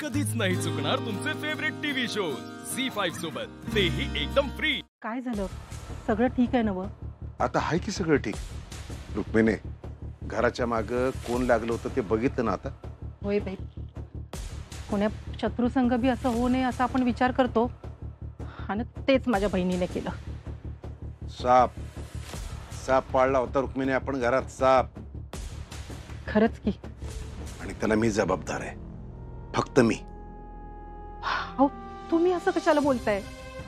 कधीच नाही चुकणार तुमचे फेवरेट टीव्ही शोज झी5 सोबत, तेही एकदम फ्री। काय झालं? सगळं ठीक आहे ना? आता आहे की सगळं ठीक। रुक्मिणी, घराच्या माग कोण लागलं होतं ते बघितलं ना आता? होय बाई, कोण्या शत्रुसंग बी असं होऊ नये असा आपण विचार करतो, आणि तेच माझ्या बहिणीने केलं। साप साप पाळला होता रुक्मिणी आपण घरात, साप। खरंच की? आणि त्याला मी जबाबदार आहे, फक्त मी। अहो, तुम्ही असं कशाला बोलताय?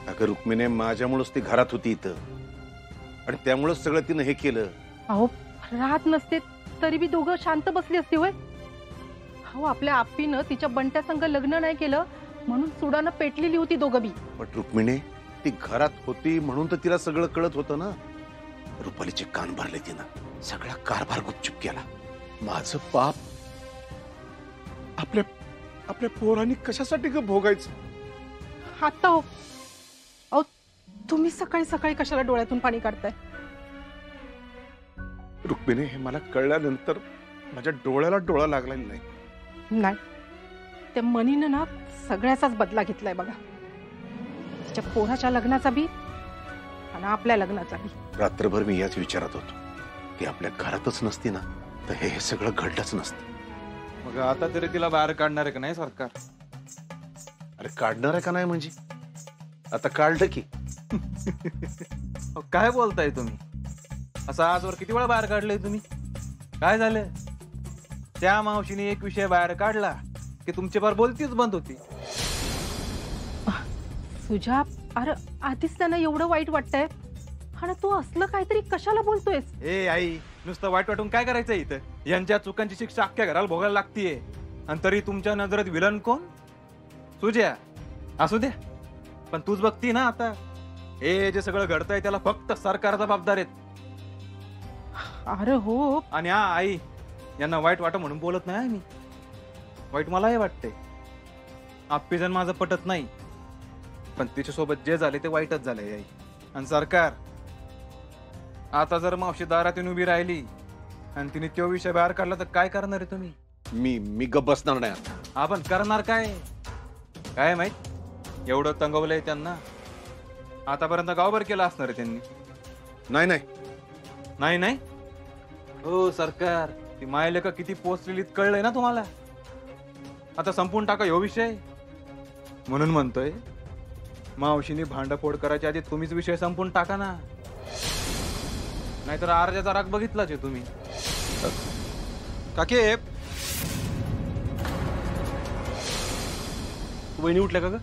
अगं रुक्मिणी, माझ्यामुळेच ती घरात होती इथं, आणि त्यामुळेच सगळं तिनं हे केलं। अहो, राहत नसते तरी बी दोघं शांत बसली असती होय? अहो, आपल्या आप्पीनं तिच्या बंट्या संग लग्न नाही केलं म्हणून सुडानं पेटलेली होती दोघं बी। पण रुक्मिणी, ती घरात होती म्हणून तर तिला सगळं कळत होतं ना। रुपालीचे कान भरले तिनं, सगळा कारभार गुपचूप केला। माझं पाप आपल्या आपल्या पोरांनी कशासाठी ग भोगायचं? आता हो, अहो तुम्ही सकाळी सकाळी कशाला डोळ्यातून पाणी काढताय? रुक्मिणी, हे मला कळल्यानंतर माझ्या डोळ्याला डोळा लागलेला नाही। नाही, त्या मनीनं ना सगळ्याचाच बदला घेतलाय बघा, तिच्या पोराच्या लग्नाचा बी आणि आपल्या लग्नाचा बी। रात्रभर मी याच विचारात होतो, ती आपल्या घरातच नसती ना तर हे सगळं घडलंच नसतं। मग आता तरी तिला बाहेर काढणार आहे का नाही सरकार? अरे काढणार आहे का नाही म्हणजे? आता काढलं की। काय बोलताय तुम्ही? असं आजवर किती वेळा बाहेर काढलंय तुम्ही? काय झालं? त्या मावशीने एक विषय बाहेर काढला की तुमची बार बोलतीच बंद होती। सुजा, अरे आधीच त्यांना एवढं वाईट वाटतंय, आणि तू असलं काहीतरी कशाला बोलतोयस? ए आई, नुसतं वाईट वाटून काय करायचं इथं? यांच्या चुकांची शिक्षा अख्ख्या घराला भोगायला लागतीये, आणि तरी तुमच्या नजरेत विलन कोण? सुज्या, असू द्या, पण तूच बघती ना आता, हे जे सगळं घडतंय त्याला फक्त सरकार जबाबदार आहेत। अरे हो, आणि हा आई, यांना वाईट वाटत म्हणून बोलत नाही मी, वाईट मलाही वाटते। आप्पीजन माझं पटत नाही, पण तिच्यासोबत जे झाले ते वाईटच झाले आई। आणि सरकार, आता जर मावशी दारातून उभी राहिली आणि तिने तो विषय बाहेर काढला तर काय करणार आहे तुम्ही? मी गप्प बसणार नाही आता। आपण करणार काय? काय माहित, एवढं तंगवलंय त्यांना, आतापर्यंत गावभर केलं असणार आहे त्यांनी। नाही नाही नाही नाही हो सरकार, ती मायलेका किती पोचलेली कळलंय ना तुम्हाला? आता संपून टाका ह्यो विषय। म्हणून म्हणतोय, मावशीने भांडफोड करायच्या आधी तुम्हीच विषय संपून टाका ना, नाहीतर अर्जाचा राग बघितलाच आहे तुम्ही। काके, वहिनी उठल्या का ग?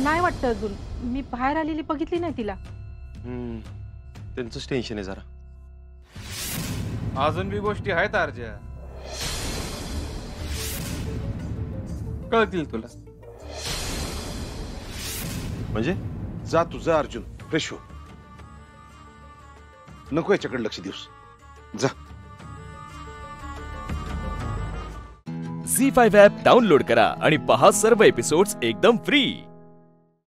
नाही वाटतं अजून, मी बाहेर आलेली बघितली नाही तिला। त्यांचंच टेन्शन आहे जरा। अजून बी गोष्टी आहेत अर्जा, कळतील तुला। म्हणजे जा तुझा अर्जुन, फ्रेश हो, नको याच्याकडे लक्ष देऊस, जा। झी5 ॲप डाउनलोड करा आणि पहा सर्व एपिसोड्स एकदम फ्री।